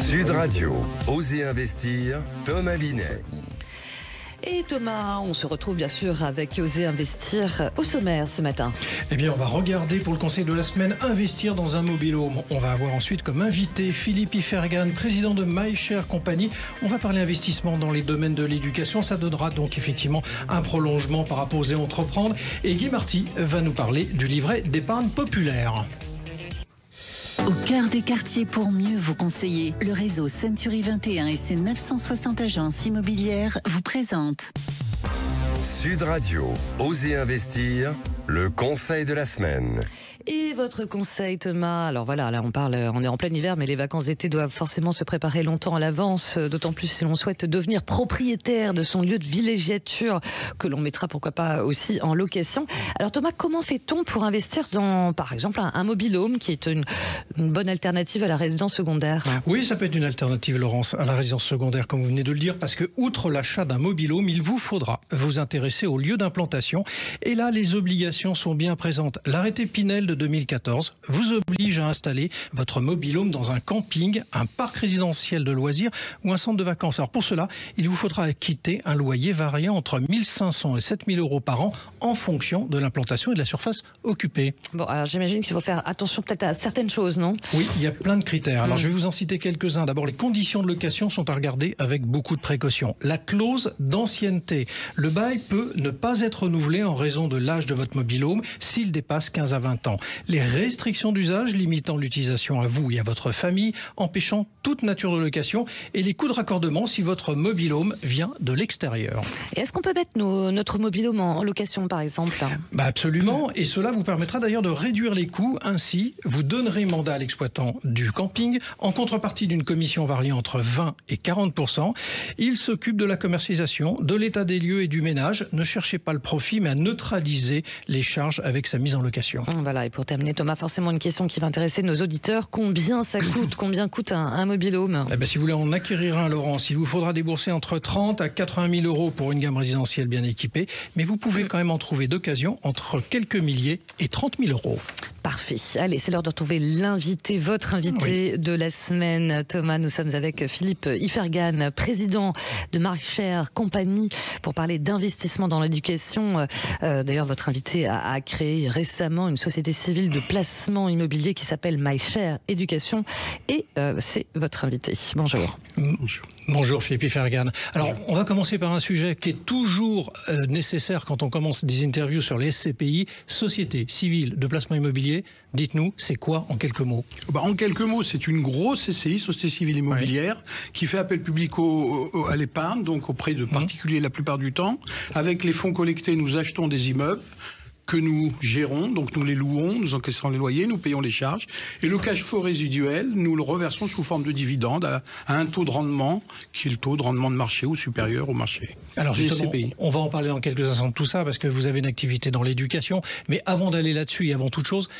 Sud Radio, Osez investir, Thomas Binet. Et Thomas, on se retrouve bien sûr avec Osez investir au sommaire ce matin. Eh bien, on va regarder pour le conseil de la semaine investir dans un mobil-home. On va avoir ensuite comme invité Philippe Ifergan, président de MyShare Company. On va parler investissement dans les domaines de l'éducation. Ça donnera donc effectivement un prolongement par rapport aux entreprendre. Et Guy Marty va nous parler du livret d'épargne populaire. Au cœur des quartiers pour mieux vous conseiller, le réseau Century 21 et ses 960 agences immobilières vous présentent Sud Radio, Osez investir, le conseil de la semaine. Et votre conseil, Thomas? Alors voilà, là on est en plein hiver, mais les vacances d'été doivent forcément se préparer longtemps à l'avance, d'autant plus si l'on souhaite devenir propriétaire de son lieu de villégiature, que l'on mettra pourquoi pas aussi en location. Alors Thomas, comment fait-on pour investir dans, par exemple, un mobil-home qui est une bonne alternative à la résidence secondaire? Oui, ça peut être une alternative, Laurence, à la résidence secondaire, comme vous venez de le dire, parce que outre l'achat d'un mobil-home, il vous faudra vous intéresser au lieu d'implantation. Et là, les obligations sont bien présentes. L'arrêté Pinel de 2014 vous oblige à installer votre mobil-home dans un camping, un parc résidentiel de loisirs ou un centre de vacances. Alors pour cela, il vous faudra acquitter un loyer variant entre 1 500 et 7 000 euros par an en fonction de l'implantation et de la surface occupée. Bon, alors j'imagine qu'il faut faire attention peut-être à certaines choses, non? Oui, il y a plein de critères. Alors je vais vous en citer quelques-uns. D'abord, les conditions de location sont à regarder avec beaucoup de précautions. La clause d'ancienneté. Le bail peut ne pas être renouvelé en raison de l'âge de votre mobil-home s'il dépasse 15 à 20 ans. Les restrictions d'usage limitant l'utilisation à vous et à votre famille, empêchant toute nature de location, et les coûts de raccordement si votre mobil-home vient de l'extérieur. Et est-ce qu'on peut mettre notre mobil-home en location, par exemple? Absolument, et cela vous permettra d'ailleurs de réduire les coûts. Ainsi, vous donnerez mandat à l'exploitant du camping en contrepartie d'une commission variant entre 20 et 40%. Il s'occupe de la commercialisation, de l'état des lieux et du ménage. Ne cherchez pas le profit, mais à neutraliser les charges avec sa mise en location. Voilà, et pour terminer, Thomas, forcément une question qui va intéresser nos auditeurs. Combien ça coûte? Combien coûte un mobil-home? Si vous voulez en acquérir un, Laurence, il vous faudra débourser entre 30 à 80 000 euros pour une gamme résidentielle bien équipée. Mais vous pouvez quand même en trouver d'occasion entre quelques milliers et 30 000 euros. Parfait. Allez, c'est l'heure de retrouver l'invité, votre invité de la semaine. Thomas, nous sommes avec Philippe Ifergan, président de MyShare Company, pour parler d'investissement dans l'éducation. D'ailleurs, votre invité a créé récemment une société civile de placement immobilier qui s'appelle MyShare Éducation. Et c'est votre invité. Bonjour. Bonjour Philippe Ifergan. Alors, on va commencer par un sujet qui est toujours nécessaire quand on commence des interviews sur les SCPI, Société civile de placement immobilier. Dites-nous, c'est quoi en quelques mots? En quelques mots, c'est une grosse SCI, Société civile immobilière, qui fait appel public à l'épargne, donc auprès de particuliers la plupart du temps. Avec les fonds collectés, nous achetons des immeubles que nous gérons, donc nous les louons, nous encaissons les loyers, nous payons les charges. Et le cash flow résiduel, nous le reversons sous forme de dividendes à un taux de rendement qui est le taux de rendement de marché ou supérieur au marché. Alors justement, on va en parler dans quelques instants de tout ça, parce que vous avez une activité dans l'éducation. Mais avant d'aller là-dessus et avant toute chose,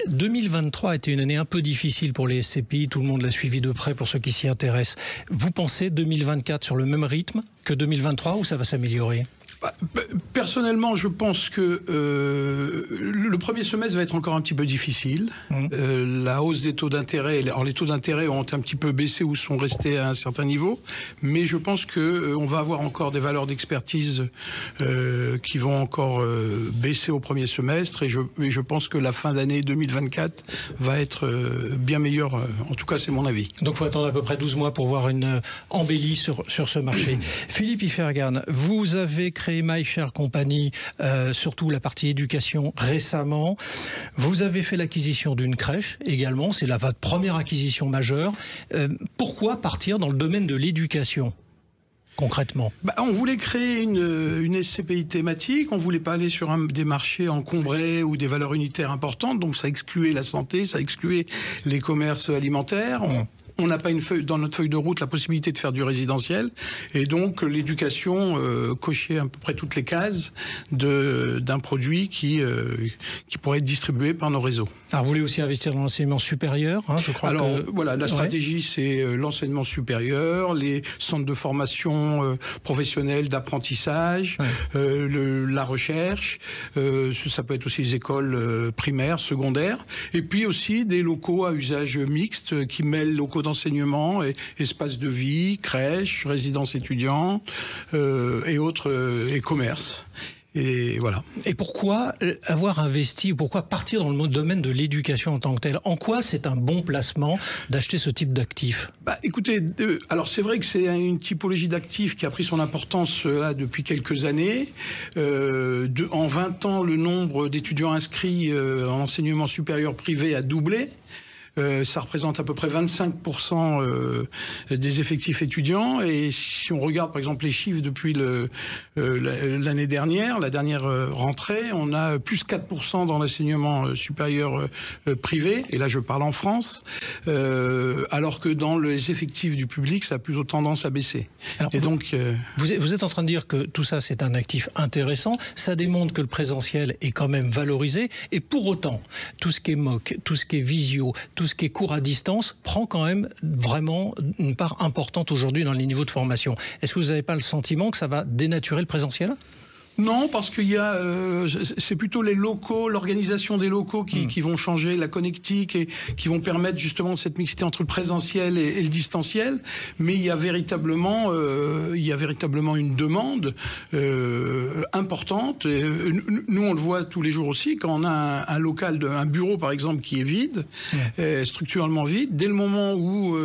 2023 a été une année un peu difficile pour les SCPI, tout le monde l'a suivi de près pour ceux qui s'y intéressent. Vous pensez 2024 sur le même rythme que 2023 ou ça va s'améliorer? Personnellement, je pense que le premier semestre va être encore un petit peu difficile. La hausse des taux d'intérêt, alors les taux d'intérêt ont un petit peu baissé ou sont restés à un certain niveau, mais je pense que on va avoir encore des valeurs d'expertise qui vont encore baisser au premier semestre, et je pense que la fin d'année 2024 va être bien meilleure. En tout cas, c'est mon avis. Donc, il faut attendre à peu près 12 mois pour voir une embellie sur ce marché. Philippe Ifergan, vous avez créé MyShare Company, surtout la partie éducation récemment. Vous avez fait l'acquisition d'une crèche également, c'est votre première acquisition majeure. Pourquoi partir dans le domaine de l'éducation concrètement? On voulait créer une SCPI thématique, on voulait pas aller sur des marchés encombrés ou des valeurs unitaires importantes, donc ça excluait la santé, ça excluait les commerces alimentaires. On n'a pas dans notre feuille de route la possibilité de faire du résidentiel, et donc l'éducation cochait à peu près toutes les cases d'un produit qui pourrait être distribué par nos réseaux. Alors vous voulez aussi investir dans l'enseignement supérieur, je crois. Alors voilà, la stratégie c'est l'enseignement supérieur, les centres de formation professionnelle, d'apprentissage, la recherche, ça peut être aussi les écoles primaires, secondaires, et puis aussi des locaux à usage mixte qui mêlent locaux d'enseignement, espaces de vie, crèches, résidences étudiantes et autres, et commerces. Et voilà. Et pourquoi avoir investi, pourquoi partir dans le domaine de l'éducation en tant que tel? En quoi c'est un bon placement d'acheter ce type d'actifs? Écoutez, alors c'est vrai que c'est une typologie d'actifs qui a pris son importance là depuis quelques années. En 20 ans, le nombre d'étudiants inscrits en enseignement supérieur privé a doublé. Ça représente à peu près 25% des effectifs étudiants. Et si on regarde par exemple les chiffres depuis l'année dernière, la dernière rentrée, on a plus 4% dans l'enseignement supérieur privé. Et là, je parle en France, alors que dans les effectifs du public, ça a plutôt tendance à baisser. Alors, et donc, vous êtes en train de dire que tout ça, c'est un actif intéressant. Ça démontre que le présentiel est quand même valorisé. Et pour autant, tout ce qui est MOOC, tout ce qui est visio, tout ce qui est cours à distance prend quand même vraiment une part importante aujourd'hui dans les niveaux de formation. Est-ce que vous n'avez pas le sentiment que ça va dénaturer le présentiel ? Non, parce qu'il y a, c'est plutôt les locaux, l'organisation des locaux qui vont changer, la connectique et qui vont permettre justement cette mixité entre le présentiel et le distanciel. Mais il y a véritablement une demande importante. Et nous, on le voit tous les jours aussi quand on a un local, un bureau par exemple qui est vide, structurellement vide. Dès le moment où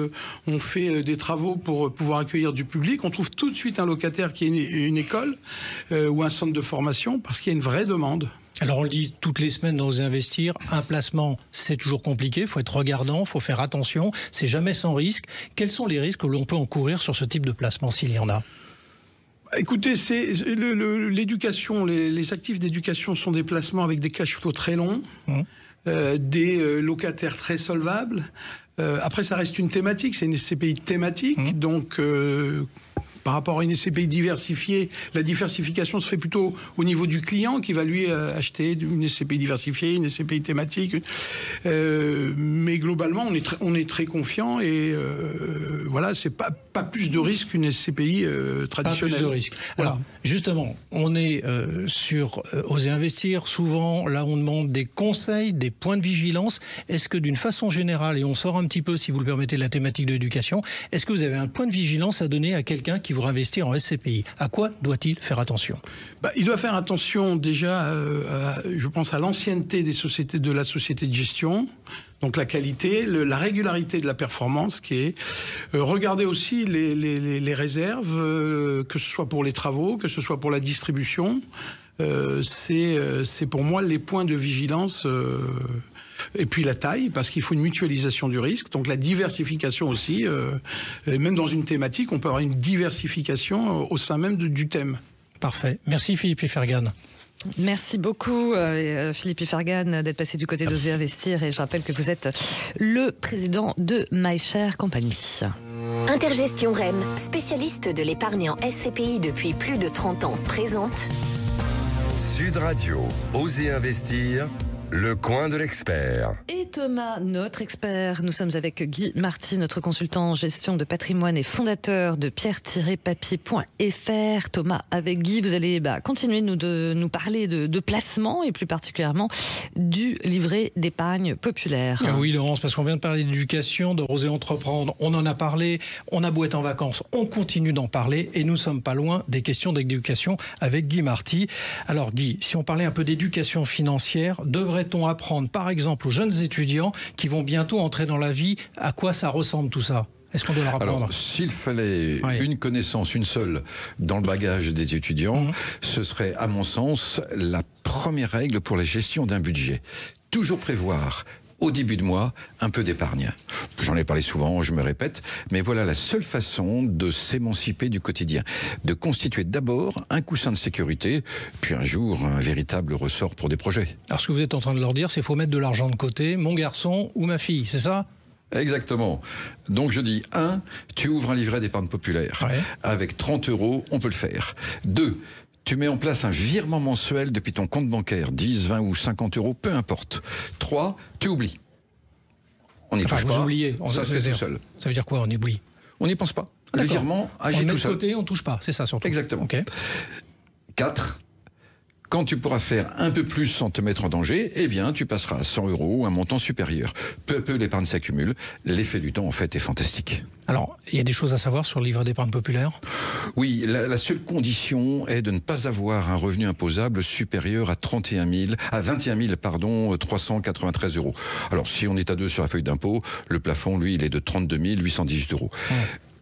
on fait des travaux pour pouvoir accueillir du public, on trouve tout de suite un locataire qui est une école ou un centre de formation parce qu'il y a une vraie demande. Alors on le dit toutes les semaines dans Oser Investir, un placement c'est toujours compliqué, il faut être regardant, il faut faire attention, c'est jamais sans risque. Quels sont les risques que l'on peut encourir sur ce type de placement s'il y en a ? Écoutez, c'est l'éducation, les actifs d'éducation sont des placements avec des cash flows très longs, des locataires très solvables. Après ça reste une thématique, c'est une SCPI thématique, donc par rapport à une SCPI diversifiée, la diversification se fait plutôt au niveau du client qui va lui acheter une SCPI diversifiée, une SCPI thématique. Mais globalement, on est très confiant et voilà, c'est pas plus de risque qu'une SCPI traditionnelle. Pas plus de risque. Voilà. Alors, justement, on est sur Oser Investir. Souvent, là, on demande des conseils, des points de vigilance. Est-ce que d'une façon générale, et on sort un petit peu, si vous le permettez, de la thématique de l'éducation, est-ce que vous avez un point de vigilance à donner à quelqu'un qui voudrait investir en SCPI? À quoi doit-il faire attention? Il doit faire attention déjà, je pense, à l'ancienneté des sociétés, de la société de gestion. Donc la qualité, la régularité de la performance, qui est regarder aussi les réserves, que ce soit pour les travaux, que ce soit pour la distribution. C'est pour moi les points de vigilance. Et puis la taille, parce qu'il faut une mutualisation du risque. Donc la diversification aussi. Même dans une thématique, on peut avoir une diversification au sein même du thème. Parfait. Merci Philippe Ifergan. Merci beaucoup Philippe Ifergan d'être passé du côté d'Oser Investir et je rappelle que vous êtes le président de MyShare Company. Intergestion Rennes, spécialiste de l'épargne en SCPI depuis plus de 30 ans, présente Sud Radio, Oser Investir, le coin de l'expert. Et Thomas, notre expert, nous sommes avec Guy Marty, notre consultant en gestion de patrimoine et fondateur de pierre-papier.fr. Thomas, avec Guy, vous allez continuer de nous parler de placement et plus particulièrement du livret d'épargne populaire. Ah oui Laurence, parce qu'on vient de parler d'éducation, de Oser Entreprendre, on en a parlé, on a beau être en vacances, on continue d'en parler et nous sommes pas loin des questions d'éducation avec Guy Marty. Alors Guy, si on parlait un peu d'éducation financière, devrait-on apprendre par exemple aux jeunes étudiants qui vont bientôt entrer dans la vie à quoi ça ressemble tout ça? Est-ce qu'on doit leur apprendre? Alors, s'il fallait une connaissance, une seule, dans le bagage des étudiants, ce serait, à mon sens, la première règle pour la gestion d'un budget. Toujours prévoir au début de mois, un peu d'épargne. J'en ai parlé souvent, je me répète, mais voilà la seule façon de s'émanciper du quotidien. De constituer d'abord un coussin de sécurité, puis un jour un véritable ressort pour des projets. Alors ce que vous êtes en train de leur dire, c'est qu'il faut mettre de l'argent de côté, mon garçon ou ma fille, c'est ça ? Exactement. Donc je dis, 1, tu ouvres un livret d'épargne populaire. Avec 30 €, on peut le faire. 2, tu mets en place un virement mensuel depuis ton compte bancaire, 10, 20 ou 50 €, peu importe. 3, tu oublies. On n'y touche pas, ça se fait tout seul. Ça veut dire quoi, on oublie? On n'y pense pas. Le virement agit tout seul. On met de côté, on ne touche pas, c'est ça surtout. Exactement. 4, Quand tu pourras faire un peu plus sans te mettre en danger, eh bien, tu passeras à 100 € ou un montant supérieur. Peu à peu, l'épargne s'accumule. L'effet du temps, en fait, est fantastique. Alors, il y a des choses à savoir sur le livret d'épargne populaire ? Oui, la seule condition est de ne pas avoir un revenu imposable supérieur à 21 000 393 €. Alors, si on est à 2 sur la feuille d'impôt, le plafond, lui, il est de 32 818 €.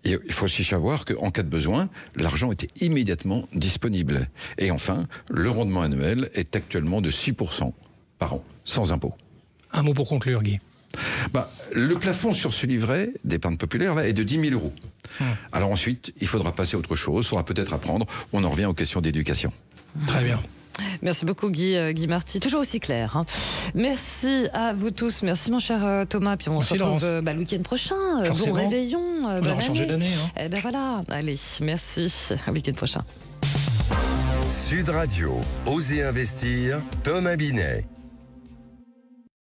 Et il faut aussi savoir qu'en cas de besoin, l'argent était immédiatement disponible. Et enfin, le rendement annuel est actuellement de 6% par an, sans impôt. Un mot pour conclure, Guy. Le plafond sur ce livret d'épargne populaire là, est de 10 000 €. Alors ensuite, il faudra passer à autre chose, il faudra peut-être apprendre. On en revient aux questions d'éducation. Très bien. Merci beaucoup Guy Marty, toujours aussi clair. Hein. Merci à vous tous, merci mon cher Thomas, puis on se retrouve le week-end prochain. Forcément. Bon réveillon. On aura changé d'année. Hein. Et ben voilà, allez, merci, au week-end prochain. Sud Radio, Osez investir, Thomas Binet.